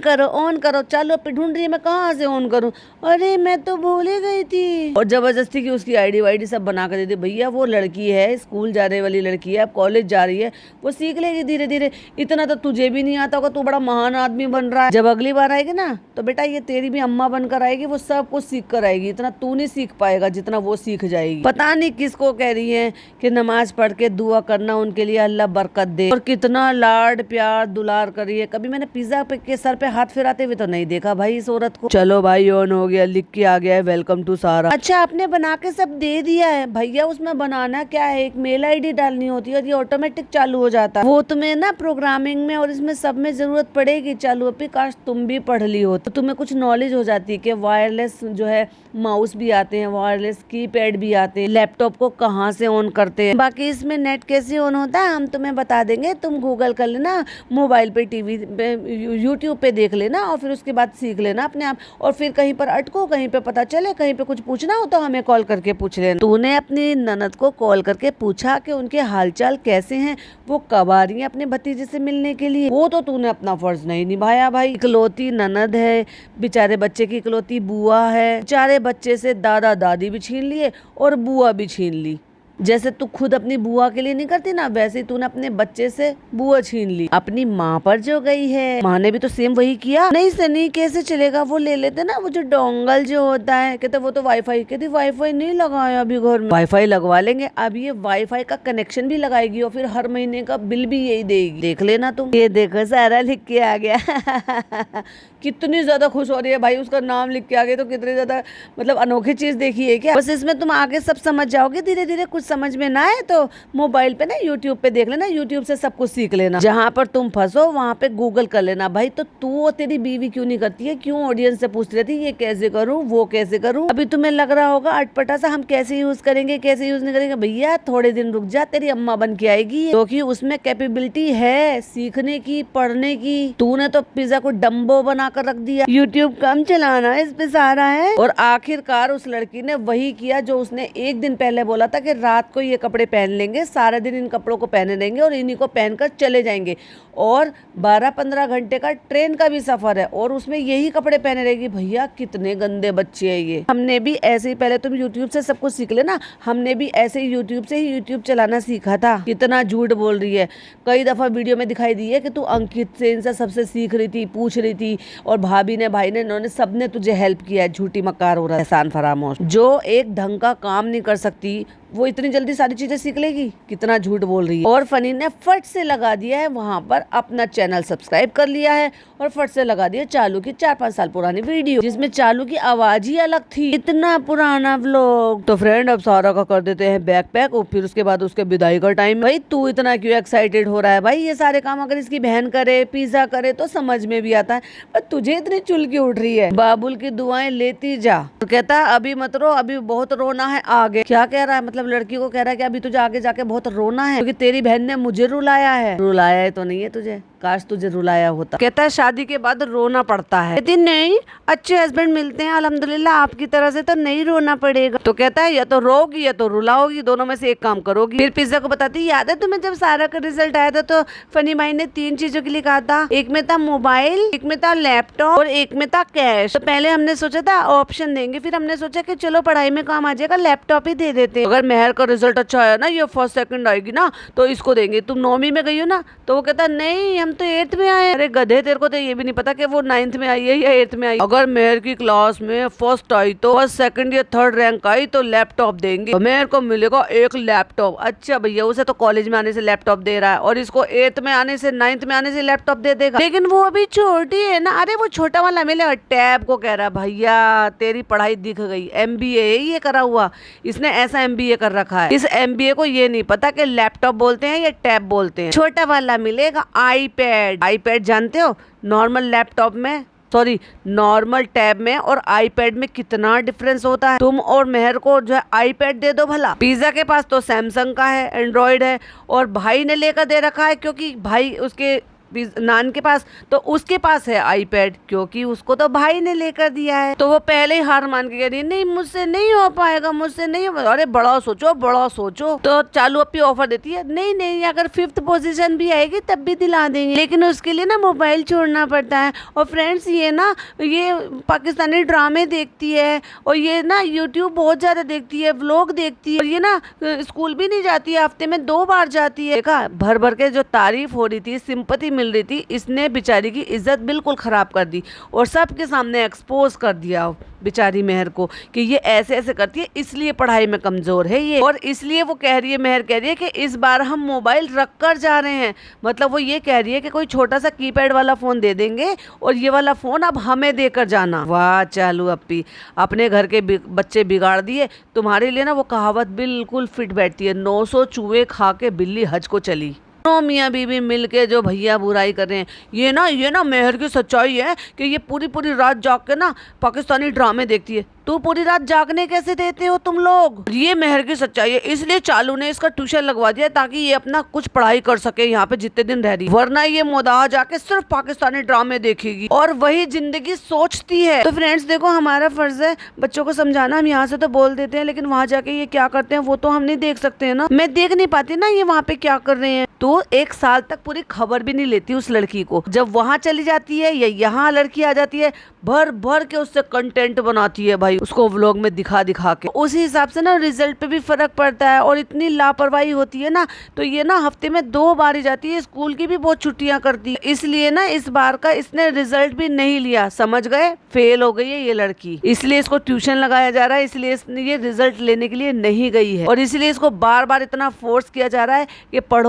करो। चलो पे ढूंढ रही है, मैं कहाँ से ऑन करूँ, अरे मैं तो भूल ही गई थी। और जबरदस्ती की उसकी आईडी वाईडी सब बना कर दे दी। भैया वो लड़की है, स्कूल जाने वाली लड़की है, अब कॉलेज जा रही है, वो सीख लेगी धीरे धीरे। इतना तो तुझे भी नहीं आता होगा, तू बड़ा महान आदमी बन रहा है। जब अगली बार आएगी ना, तो बेटा ये तेरी अम्मा बनकर आएगी, वो सब कुछ सीख कर आएगी। इतना तू नहीं सीख पाएगा जितना वो सीख जाएगी। पता नहीं किसको कह रही है कि नमाज पढ़ के दुआ करना उनके लिए, अल्लाह बरकत दे, और कितना लाड प्यार दुलार करिए। कभी मैंने पिज्जा के सर पे हाथ फिराते हुए तो नहीं देखा भाई इस औरत को। चलो भाई ऑन हो गया, लिख के आ गया है वेलकम टू सारा। अच्छा आपने बना के सब दे दिया है भैया, उसमें बनाना क्या है, एक मेल आईडी डालनी होती है और ये ऑटोमेटिक चालू हो जाता है। वो तुम्हें ना प्रोग्रामिंग में और इसमें सब में जरूरत पड़ेगी। चालू अपनी, काश तुम भी पढ़ ली हो तो तुम्हें कुछ नॉलेज नॉलेज हो जाती है कि वायरलेस जो है माउस भी आते हैं, वायरलेस कीपैड भी आते हैं, लैपटॉप को कहाँ से ऑन करते हैं। बाकी इसमें नेट कैसे ऑन होता है हम तुम्हें बता देंगे, तुम गूगल कर लेना, मोबाइल पे, टीवी पे, यूट्यूब पे देख लेना और फिर उसके बाद सीख लेना अपने आप। और फिर कहीं पर अटको, कहीं पे पता चले, कहीं पे कुछ पूछना हो तो हमें कॉल करके पूछ लेना। तूने अपनी ननद को कॉल करके पूछा कि उनके हालचाल कैसे हैं, वो कब आ रही है अपने भतीजे से मिलने के लिए? वो तो तूने अपना फर्ज नहीं निभाया भाई। इकलौती ननद है, बेचारे बच्चे की इकलौती बुआ है, बेचारे बच्चे से दादा दादी भी छीन लिए और बुआ भी छीन ली। जैसे तू खुद अपनी बुआ के लिए नहीं करती ना, वैसे ही तूने अपने बच्चे से बुआ छीन ली। अपनी माँ पर जो गई है, माँ ने भी तो सेम वही किया। नहीं सनी कैसे चलेगा, वो ले लेते ना वो जो डोंगल जो होता है, कहते वो तो वाईफाई, कहती वाईफाई नहीं लगाया अभी घर में, वाईफाई लगवा लेंगे। अब ये वाईफाई का कनेक्शन भी लगाएगी और फिर हर महीने का बिल भी यही देगी। देख लेना तुम। ये देखो सारा लिख के आ गया कितनी ज्यादा खुश हो रही है भाई, उसका नाम लिख के आ गया तो कितनी ज्यादा मतलब अनोखी चीज देखी है क्या। बस इसमें तुम आगे सब समझ जाओगे धीरे धीरे। कुछ समझ में ना आए तो मोबाइल पे ना यूट्यूब पे देख लेना, यूट्यूब से सब कुछ सीख लेना। जहाँ पर तुम फंसो वहाँ पे गूगल कर लेना भाई। तो तू और तेरी बीवी क्यों नहीं करती है, क्यों ऑडियंस से पूछती रहती है ये कैसे करूँ वो कैसे करूँ? अभी तुम्हें लग रहा होगा अटपटा सा हम कैसे यूज करेंगे कैसे यूज नहीं करेंगे। भैया थोड़े दिन रुक जा, तेरी अम्मा बन के आएगी, क्योंकि उसमें कैपेबिलिटी है सीखने की, पढ़ने की। तूने तो पिज्जा को डम्बो बना कर रख दिया, यूट्यूब कम चलाना इस पे सारा है। और आखिरकार उस लड़की ने वही किया जो उसने एक दिन पहले बोला था कि रात को ये कपड़े पहन लेंगे, सारा दिन इन कपड़ों को पहने रहेंगे और इन्हीं को पहनकर चले जाएंगे। और 12-15 घंटे का ट्रेन का भी सफर है और उसमें यही कपड़े पहने रहेगी। भैया कितने गंदे बच्चे हैं ये। हमने भी ऐसे ही, पहले तुम यूट्यूब से सब कुछ सीख लेना, हमने भी ऐसे ही यूट्यूब से ही यूट्यूब चलाना सीखा था। कितना झूठ बोल रही है, कई दफा वीडियो में दिखाई दी है कि तू अंकित से इनसे सबसे सीख रही थी, पूछ रही थी, और भाभी ने, भाई ने, इन्होंने सबने तुझे हेल्प किया है। झूठी मक्कार हो रहा है, एहसान फरामोश। जो एक ढंग का काम नहीं कर सकती वो इतनी जल्दी सारी चीजें सीख लेगी? कितना झूठ बोल रही है। और फनी ने फट से लगा दिया है वहाँ पर अपना चैनल सब्सक्राइब कर लिया है और फट से लगा दिया चालू की 4-5 साल पुरानी वीडियो, जिसमें चालू की आवाज ही अलग थी। इतना पुराना व्लॉग। तो फ्रेंड अब सारा का कर देते हैं बैक पैक और फिर उसके बाद उसके विदाई का टाइम। भाई तू इतना क्यों एक्साइटेड हो रहा है भाई? ये सारे काम अगर इसकी बहन करे, पिज्जा करे तो समझ में भी आता है, पर तुझे इतनी चुल क्यों उठ रही है? बाबुल की दुआएं लेती जा। तो कहता है अभी मत रो, अभी बहुत रोना है आगे। क्या कह रहा है? मतलब लड़की को कह रहा है कि अभी तुझे आगे जाके बहुत रोना है क्योंकि तेरी बहन ने मुझे रुलाया है। रुलाया है तो नहीं है तुझे, काश तुझे रुलाया होता। कहता है शादी के बाद रोना पड़ता है। कहती नहीं, अच्छे हस्बैंड मिलते हैं अल्हम्दुलिल्लाह, आपकी तरह से तो नहीं रोना पड़ेगा। तो कहता है या तो रोगी या तो रुलाओगी, दोनों में से एक काम करोगी। फिर पिज्जा को बताती है याद है तुम्हें जब सारा का रिजल्ट आया था तो फनी भाई ने 3 चीजों के लिए कहा था, एक में था मोबाइल, एक में था लैपटॉप और एक में था कैश। तो पहले हमने सोचा था ऑप्शन देंगे, फिर हमने सोचा कि चलो पढ़ाई में काम आ जाएगा, लैपटॉप ही दे देते। अगर मेहर का रिजल्ट अच्छा आया ना, ये फर्स्ट सेकंड आएगी ना तो इसको देंगे। तुम 9वीं में गई हो ना? तो वो कहता नहीं हम तो 8th में आए। अरे गधे, तेरे को तो ये भी नहीं पता कि वो 9th में आई है या 8th में आई। अगर मेहर की क्लास में फर्स्ट आई तो फर्स्ट, सेकंड या थर्ड रैंक आई तो लैपटॉप देंगे, तो मेहर को मिलेगा एक लैपटॉप। अच्छा भैया, उसे तो कॉलेज में आने से लैपटॉप दे रहा है और इसको 8th में आने से 9th में आने से लैपटॉप दे देगा। लेकिन वो अभी छोटी है ना। अरे वो छोटा वाला मिलेगा। टैब को कह रहा भैया तेरी पढ़ाई दिख गई, MBA ये करा हुआ, इसने ऐसा MBA कर रखा है। इस MBA को ये नहीं पता कि लैपटॉप बोलते हैं या टैब बोलते हैं। छोटा वाला मिलेगा आईपैड। आईपैड जानते हो? नॉर्मल लैपटॉप में, सॉरी नॉर्मल टैब में और आईपैड में कितना डिफरेंस होता है। तुम और मेहर को जो है आईपैड दे दो भला। पिज्जा के पास तो सैमसंग का है, एंड्रॉइड है, और भाई ने लेकर दे रखा है क्योंकि भाई उसके नान के पास, तो उसके पास है आईपैड क्योंकि उसको तो भाई ने लेकर दिया है। तो वो पहले ही हार मान के कह रही है नहीं मुझसे नहीं हो पाएगा, मुझसे नहीं हो। अरे बड़ा सोचो, बड़ा सोचो। तो चालू अपनी ऑफर देती है, नहीं नहीं अगर 5th पोजीशन भी आएगी तब भी दिला देंगे, लेकिन उसके लिए ना मोबाइल छोड़ना पड़ता है। और फ्रेंड्स ये ना ये पाकिस्तानी ड्रामे देखती है और ये ना यूट्यूब बहुत ज्यादा देखती है, व्लॉग देखती है, और ये ना स्कूल भी नहीं जाती है, हफ्ते में 2 बार जाती है। देखा भर भर के जो तारीफ हो रही थी, सिंपैथी मिल रही थी, इसने बेचारी की इज्जत बिल्कुल खराब कर दी और सबके सामने एक्सपोज कर दिया बेचारी मेहर को कि ये ऐसे ऐसे करती है, इसलिए पढ़ाई में कमजोर है ये। और इसलिए वो कह रही है, मेहर कह रही है कि इस बार हम मोबाइल रख कर जा रहे हैं। मतलब वो ये कह रही है कि कोई छोटा सा कीपैड वाला फोन दे देंगे और ये वाला फोन अब हमें देकर जाना। वाह चालू अप्पी, अपने घर के बच्चे बिगाड़ दिए। तुम्हारे लिए ना वो कहावत बिल्कुल फिट बैठती है, 900 चूहे खा के बिल्ली हज को चली। दोनों मियाँ बीवी मिलके जो भैया बुराई कर रहे हैं, ये ना मेहर की सच्चाई है कि ये पूरी पूरी रात जाग के ना पाकिस्तानी ड्रामे देखती है। तो पूरी रात जागने कैसे देते हो तुम लोग? ये मेहर की सच्चाई है, इसलिए चालू ने इसका ट्यूशन लगवा दिया ताकि ये अपना कुछ पढ़ाई कर सके यहाँ पे जितने दिन रह रही, वरना ये मोदाह जाके सिर्फ पाकिस्तानी ड्रामे देखेगी और वही जिंदगी सोचती है। तो फ्रेंड्स देखो, हमारा फर्ज है बच्चों को समझाना। हम यहाँ से तो बोल देते हैं, लेकिन वहाँ जाके ये क्या करते हैं वो तो हम नहीं देख सकते है ना। मैं देख नहीं पाती ना ये वहाँ पे क्या कर रहे हैं। तो 1 साल तक पूरी खबर भी नहीं लेती उस लड़की को। जब वहाँ चली जाती है या यहाँ लड़की आ जाती है, भर भर के उससे कंटेंट बनाती है भाई, उसको व्लॉग में दिखा दिखा के। उसी हिसाब से ना रिजल्ट पे भी फर्क पड़ता है। और इतनी लापरवाही होती है ना, तो ये ना हफ्ते में 2 बार ही जाती है, स्कूल की भी बहुत छुट्टियां करती है। इसलिए ना इस बार का इसने रिजल्ट भी नहीं लिया, समझ गए, फेल हो गई है ये लड़की। इसलिए इसको ट्यूशन लगाया जा रहा है, इसलिए ये रिजल्ट लेने के लिए नहीं गई है। और इसलिए इसको बार बार इतना फोर्स किया जा रहा है कि पढ़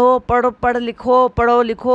लिखो,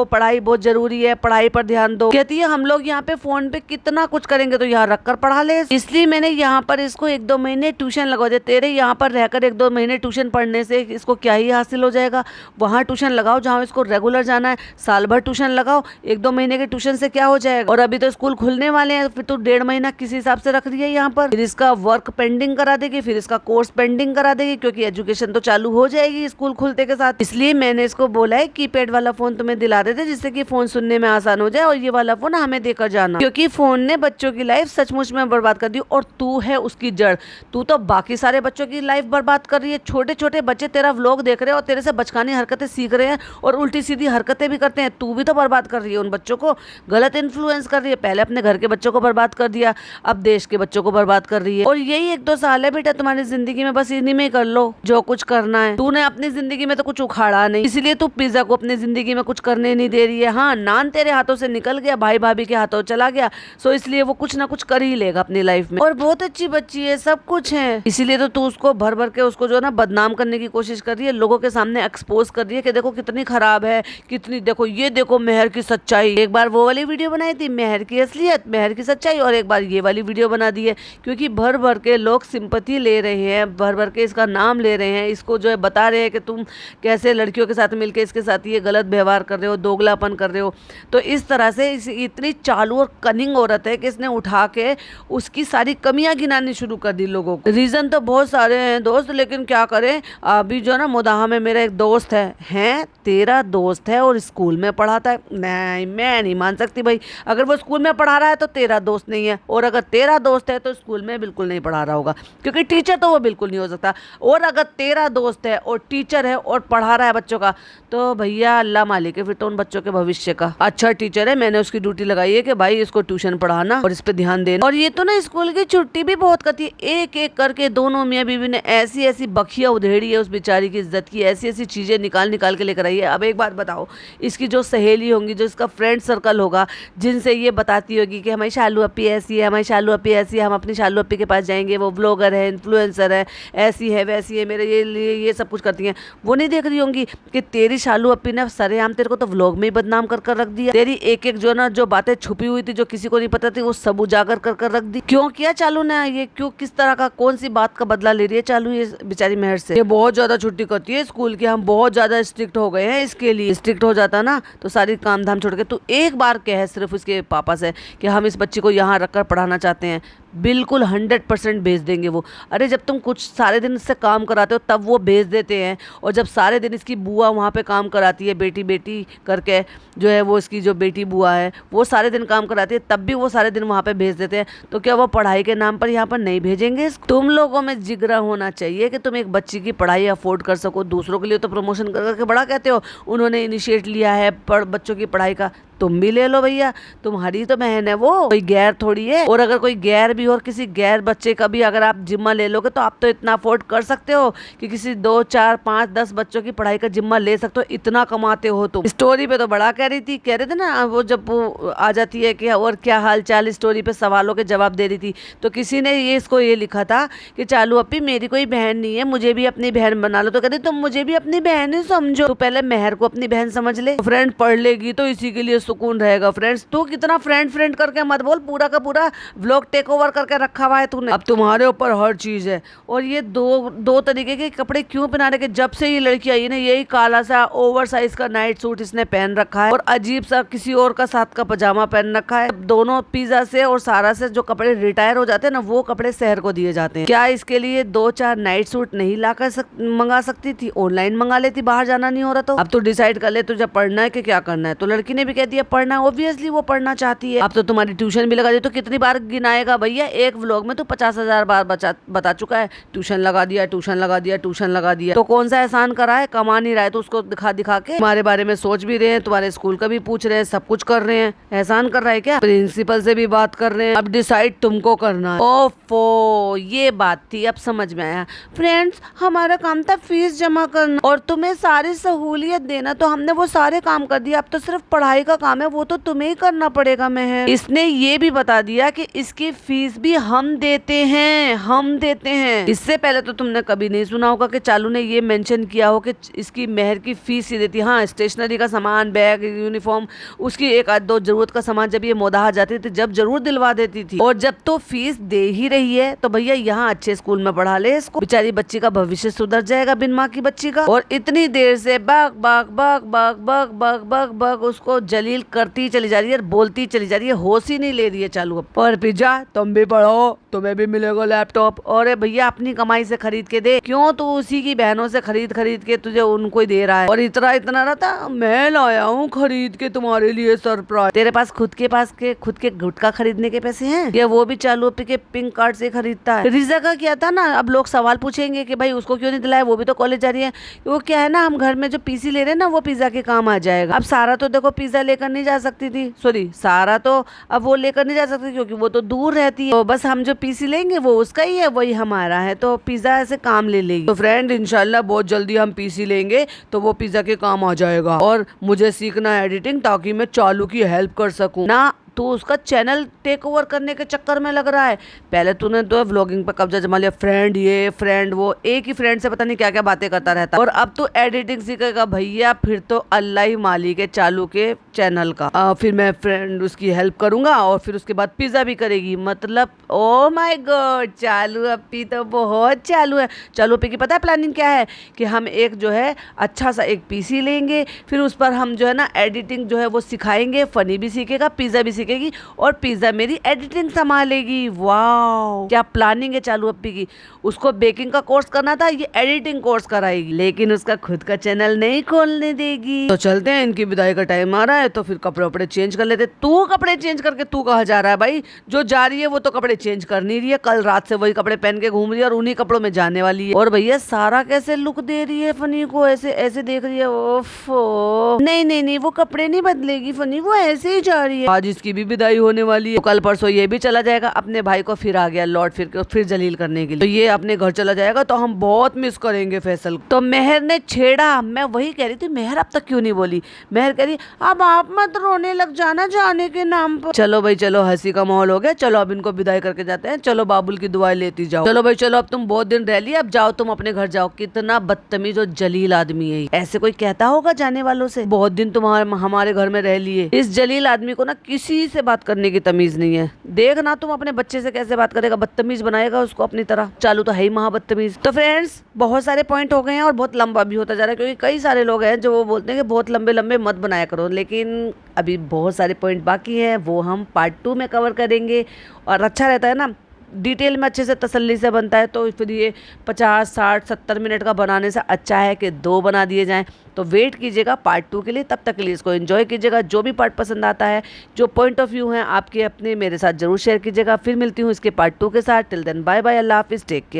पढ़ाई बहुत जरूरी है, पढ़ाई पर ध्यान दो। कहती है हम लोग यहाँ पे फोन पे कितना कुछ करेंगे तो यहाँ रख कर पढ़ा ले। इसलिए मैंने यहाँ पर इसको 1-2 महीने ट्यूशन लगवा दिया। तेरे यहाँ पर रहकर 1-2 महीने ट्यूशन पढ़ने से इसको क्या ही हासिल हो जाएगा? वहाँ ट्यूशन लगाओ जहाँ इसको रेगुलर जाना है, साल भर ट्यूशन लगाओ। 1-2 महीने के ट्यूशन से क्या हो जाएगा? और अभी तो स्कूल खुलने वाले हैं, फिर तो 1.5 महीना किसी हिसाब से रख दिया यहाँ पर। फिर इसका वर्क पेंडिंग करा देगी, फिर इसका कोर्स पेंडिंग करा देगी, क्योंकि एजुकेशन तो चालू हो जाएगी स्कूल खुलते के साथ। इसलिए मैंने इसको बोला है कीपैड वाला फोन तुम्हें दिला देते, जिससे कि फोन सुनने में आसान हो जाए, और ये वाला फोन हमें देकर जाना, क्योंकि फोन ने बच्चों की लाइफ सचमुच में बर्बाद कर दी। और तू है उसकी जड़, तू तो बाकी सारे बच्चों की लाइफ बर्बाद कर रही है। छोटे छोटे बच्चे तेरा व्लॉग देख रहे हैं और तेरे से बचकानी हरकतें सीख रहे हैं और उल्टी सीधी हरकतें भी करते हैं। तू भी तो बर्बाद कर रही है उन बच्चों को, गलत इन्फ्लुएंस कर रही है। पहले अपने घर के बच्चों को बर्बाद कर दिया, अब देश के बच्चों को बर्बाद कर रही है। और यही 1-2 साल है बेटा तुम्हारी जिंदगी में, बस इन्हीं में कर लो जो कुछ करना है। तूने अपनी जिंदगी में तो कुछ उखाड़ा नहीं, इसलिए तू पिज्जा को अपनी जिंदगी में कुछ करने नहीं दे रही है। हाँ, नान तेरे हाथों से निकल गया, भाई भाभी के हाथों चला गया, सो इसलिए वो कुछ ना कुछ कर ही लेगा अपनी लाइफ में। और बहुत अच्छी बच्ची है, सब कुछ है, इसीलिए तो तू उसको भर भर के उसको जो है ना बदनाम करने की कोशिश कर रही है, लोगों के सामने एक्सपोज कर रही है कि देखो कितनी खराब है, कितनी देखो, ये देखो मेहर की सच्चाई। एक बार वो वाली वीडियो बनाई थी मेहर की असलियत, मेहर की सच्चाई, और एक बार ये वाली वीडियो बना दी है, क्योंकि भर भर के लोग सिंपैथी ले रहे हैं, भर भर के इसका नाम ले रहे हैं, इसको जो है बता रहे हैं कि तुम कैसे लड़कियों के साथ मिलकर इसके साथ ये गलत व्यवहार कर रहे हो, दोगलापन कर रहे हो। तो इस तरह से इतनी चालू और कनिंग औरत है कि इसने उठा के उसकी सारी कमियां गिनानी शुरू कर दी लोगों को। रीजन तो बहुत सारे हैं दोस्त, लेकिन क्या करें, अभी जो ना मोदाहा में मेरा एक दोस्त है, तेरा दोस्त है और स्कूल में पढ़ाता है। नहीं, मैं नहीं मान सकती भाई, अगर वो स्कूल में पढ़ा रहा है तो तेरा दोस्त नहीं है, और अगर तेरा दोस्त है तो स्कूल में बिल्कुल नहीं पढ़ा रहा होगा, क्योंकि टीचर तो वो बिल्कुल नहीं हो सकता। और अगर तेरा दोस्त है और टीचर है और पढ़ा रहा है बच्चों का, तो भैया अल्लाह मालिक है फिर तो उन बच्चों के भविष्य का। अच्छा टीचर है, मैंने उसकी ड्यूटी लगाई है कि भाई इसको ट्यूशन पढ़ाना और इस पे ध्यान देना। और ये तो ना स्कूल की छुट्टी भी बहुत करती है, एक एक करके दोनों मियाँ बीवी ने ऐसी ऐसी बखिया उधेड़ी है उस बेचारी की इज्जत की, ऐसी ऐसी चीजें निकाल निकाल के लेकर आई है। अब एक बात बताओ, इसकी जो सहेली होंगी, जो इसका फ्रेंड सर्कल होगा, जिनसे ये बताती होगी कि हमारी शालू अपी ऐसी है, हमारी शालू अपी ऐसी है, हम अपनी शालू अपी के पास जाएंगे, वो ब्लॉगर है, इन्फ्लुएंसर है, ऐसी है वैसी है, मेरे ये सब कुछ करती हैं, वो नहीं देख रही होंगी कि तेरी शालू अपी ने सरेआम तेरे को तो व्लॉग में ही बदनाम कर रख दिया। तेरी एक एक जो ना जो बातें छुपी हुई थी, जो किसी को नहीं पता थी, वो सब उजागर कर रख दी। क्यों किया चालू ने ये? क्यों, किस तरह का, कौन सी बात का बदला ले रही है चालू ये बेचारी मेहर से? ये बहुत ज्यादा छुट्टी करती है स्कूल की, हम बहुत ज्यादा स्ट्रिक्ट हो गए हैं इसके लिए। स्ट्रिक्ट हो जाता ना तो सारी काम धाम छोड़ के तू एक बार कह सिर्फ उसके पापा से कि हम इस बच्ची को यहाँ रखकर पढ़ाना चाहते हैं, बिल्कुल 100% भेज देंगे वो। अरे जब तुम कुछ सारे दिन इससे काम कराते हो तब वो भेज देते हैं, और जब सारे दिन इसकी बुआ वहाँ पे काम कराती है, बेटी बेटी करके जो है वो इसकी जो बेटी बुआ है वो सारे दिन काम कराती है, तब भी वो सारे दिन वहाँ पे भेज देते हैं। तो क्या वो पढ़ाई के नाम पर यहाँ पर नहीं भेजेंगे? तुम लोगों में जिगरा होना चाहिए कि तुम एक बच्ची की पढ़ाई अफोर्ड कर सको। दूसरों के लिए तो प्रमोशन कर करके बड़ा कहते हो, उन्होंने इनिशिएट लिया है बच्चों की पढ़ाई का, तुम भी ले लो भैया, तुम्हारी तो बहन है वो, कोई गैर थोड़ी है। और अगर कोई गैर भी और किसी गैर बच्चे का भी अगर आप जिम्मा ले लोगे तो आप तो इतना अफोर्ड कर सकते हो कि किसी 2, 4, 5, 10 बच्चों की पढ़ाई का जिम्मा ले सकते हो, इतना कमाते हो तुम। स्टोरी पे तो बड़ा कह रहे थे ना वो, जब वो आ जाती है कि और क्या हाल चाल, स्टोरी पे सवालों के जवाब दे रही थी, तो किसी ने इसको ये लिखा था कि चालू अपी मेरी कोई बहन नहीं है, मुझे भी अपनी बहन बना लो। तो कहते तुम मुझे भी अपनी बहन ही समझो, तो पहले मेहर को अपनी बहन समझ ले, फ्रेंड पढ़ लेगी तो इसी के लिए सुकून रहेगा। फ्रेंड्स तू कितना फ्रेंड करके मत बोल, पूरा का पूरा व्लॉग टेक ओवर करके रखा हुआ है तूने। अब तुम्हारे ऊपर हर चीज है। और ये दो तरीके के कपड़े क्यों पहना रखे? जब से ये लड़की आई है ना, यही काला सा ओवर साइज का नाइट सूट इसने पहन रखा है और अजीब सा किसी और का साथ का पजामा पहन रखा है। दोनों पिज्जा से और सारा से जो कपड़े रिटायर हो जाते हैं ना, वो कपड़े शहर को दिए जाते हैं। क्या इसके लिए 2-4 नाइट सूट नहीं लाकर मंगा सकती थी? ऑनलाइन मंगा लेती, बाहर जाना नहीं हो रहा तो। अब तो डिसाइड कर ले तुझे पढ़ना है कि क्या करना है। तो लड़की ने भी कह दिया पढ़ना, ऑब्वियसली वो पढ़ना चाहती है। अब तो तुम्हारी ट्यूशन भी लगा दी। तो कितनी बार गिनाएगा भैया? एक व्लॉग में तो 50,000 बार बता चुका है ट्यूशन लगा दिया, ट्यूशन लगा दिया, ट्यूशन लगा दिया। तो कौन सा एहसान करा है? कमा नहीं रहा है तो उसको दिखा दिखा के तुम्हारे बारे में सोच भी रहे हैं, तुम्हारे स्कूल का भी पूछ रहे हैं, सब कुछ कर रहे हैं। एहसान कर रहा है क्या? प्रिंसिपल से भी बात कर रहे हैं। अब डिसाइड तुमको करना है। ओफो, ये बात थी, अब समझ में आया। फ्रेंड्स, हमारा काम था फीस जमा करना और तुम्हें सारी सहूलियत देना, तो हमने वो सारे काम कर दिया। अब तो सिर्फ पढ़ाई का काम है, वो तो तुम्हें ही करना पड़ेगा। मेहर, इसने ये भी बता दिया कि इसकी फीस भी हम देते हैं, हम देते हैं। इससे पहले तो तुमने कभी नहीं सुना होगा कि चालू ने ये मेंशन किया हो कि इसकी मेहर की फीस ही देती। हाँ, स्टेशनरी का सामान, बैग, यूनिफॉर्म, उसकी एक आध दो जरूरत का सामान जब ये मोदाहा जाती थी, जब जरूर दिलवा देती थी। और जब तो फीस दे ही रही है तो भैया यहाँ अच्छे स्कूल में पढ़ा ले इसको। बेचारी बच्ची का भविष्य सुधर जाएगा, बिन माँ की बच्ची का। और इतनी देर से bug bug bug bug bug bug bug bug उसको जलील करती चली जा रही है, बोलती चली जा रही है, होश ही नहीं ले रही है चालू। पर पिज्जा, तुम भी पढ़ो, तुम्हें भी मिलेगा लैपटॉप। और भैया अपनी कमाई से खरीद के दे, क्यों तू उसी की बहनों से खरीद के तुझे उनको ही दे रहा है। और इतना रहता, मैं लाया हूँ खरीद के तुम्हारे लिए सरप्राइज। तेरे पास खुद के गुटखा खरीदने के पैसे हैं या वो भी चालू के पिंक कार्ड से खरीदता है? रिजा का क्या था ना, अब लोग सवाल पूछेंगे कि भाई उसको क्यों नहीं दिलाया, वो भी तो कॉलेज जा रही है। वो क्या है ना, हम घर में जो पीसी ले रहे हैं ना, वो पिज्जा के काम आ जाएगा। अब सारा तो देखो पिज्जा लेकर नहीं जा सकती थी, सॉरी सारा तो अब वो लेकर नहीं जा सकती क्योंकि वो तो दूर रहती है। तो बस हम जो पीसी लेंगे वो उसका ही है, वही हमारा है, तो पिज्जा ऐसे काम ले लेगी। तो फ्रेंड, इंशाल्लाह बहुत जल्दी हम पीसी लेंगे तो वो पिज्जा के काम आ जाएगा। और मुझे सीखना है एडिटिंग, ताकि मैं चालू की हेल्प कर सकूं ना। तो उसका चैनल टेक ओवर करने के चक्कर में लग रहा है। पहले तूने तो व्लॉगिंग पर कब्जा जमा लिया, फ्रेंड ये फ्रेंड वो, एक ही फ्रेंड से पता नहीं क्या क्या बातें करता रहता। और अब तो एडिटिंग सीखेगा भैया, फिर तो अल्लाह ही मालिक है चालू के चैनल का। फिर मैं फ्रेंड उसकी हेल्प करूंगा और फिर उसके बाद पिज्जा भी करेगी। मतलब ओ माय गॉड, चालू अपी तो बहुत चालू है। चालू अपी की पता है प्लानिंग क्या है? कि हम एक जो है अच्छा सा एक पीसी लेंगे, फिर उस पर हम जो है ना एडिटिंग जो है वो सिखाएंगे। फनी भी सीखेगा, पिज्जा भी सीखेगी और पिज्जा मेरी एडिटिंग संभालेगी। वाह, क्या प्लानिंग है चालू अपी की। उसको बेकिंग का कोर्स करना था, ये एडिटिंग कोर्स कराएगी, लेकिन उसका खुद का चैनल नहीं खोलने देगी। तो चलते हैं, इनकी विदाई का टाइम आ रहा है, तो फिर कपड़े वपड़े चेंज कर लेते। तू कपड़े चेंज करके तू कहाँ जा रहा है भाई? जो जा रही है वो तो कपड़े चेंज कर नहीं रही है, कल रात से वही कपड़े पहन के घूम रही है और उन्हीं कपड़ों में जाने वाली है। और भैया सारा कैसे लुक दे रही है फनी को, ऐसे ऐसे देख रही है। ओफो, नहीं नहीं नहीं, वो कपड़े नहीं बदलेगी फनी, वो ऐसे ही जा रही है। आज इसकी भी विदाई होने वाली है, तो कल परसों ये भी चला जाएगा। अपने भाई को फिर आ गया लौट फिर जलील करने के लिए, तो ये अपने घर चला जाएगा। तो हम बहुत मिस करेंगे फैसल। तो मेहर ने छेड़ा, मैं वही कह रही थी, मेहर अब तक क्यों नहीं बोली? मेहर कह रही अब आप मत रोने लग जाना जाने के नाम पर। चलो भाई चलो, हंसी का माहौल हो गया, चलो अब इनको विदाई करके जाते हैं। चलो बाबुल की दुआएं लेती जाओ। चलो भाई चलो, अब तुम बहुत दिन रह लिए, अब जाओ तुम अपने घर जाओ। कितना बदतमीज और जलील आदमी है, ऐसे कोई कहता होगा जाने वालों से? बहुत दिन तुम हमारे घर में रह लिए। इस जलील आदमी को ना किसी से बात करने की तमीज नहीं है। देखना तुम अपने बच्चे से कैसे बात करेगा, बदतमीज बनाएगा उसको अपनी तरह। चालू तो है ही महा बदतमीज। तो फ्रेंड्स, बहुत सारे पॉइंट हो गए हैं और बहुत लंबा भी होता जा रहा है, क्योंकि कई सारे लोग हैं जो वो बोलते हैं कि बहुत लंबे लंबे मत बनाया करो, लेकिन अभी बहुत सारे पॉइंट बाकी हैं, वो हम पार्ट 2 में कवर करेंगे। और अच्छा रहता है ना, डिटेल में अच्छे से तसल्ली से बनता है। तो फिर ये 50, 60, 70 मिनट का बनाने से अच्छा है कि 2 बना दिए जाएं। तो वेट कीजिएगा पार्ट 2 के लिए, तब तक के लिए इसको एंजॉय कीजिएगा। जो भी पार्ट पसंद आता है, जो पॉइंट ऑफ व्यू हैं आपके अपने, मेरे साथ जरूर शेयर कीजिएगा। फिर मिलती हूँ इसके पार्ट 2 के साथ। टिल देन बाय बाय, अल्लाह हाफिज़, टेक केयर।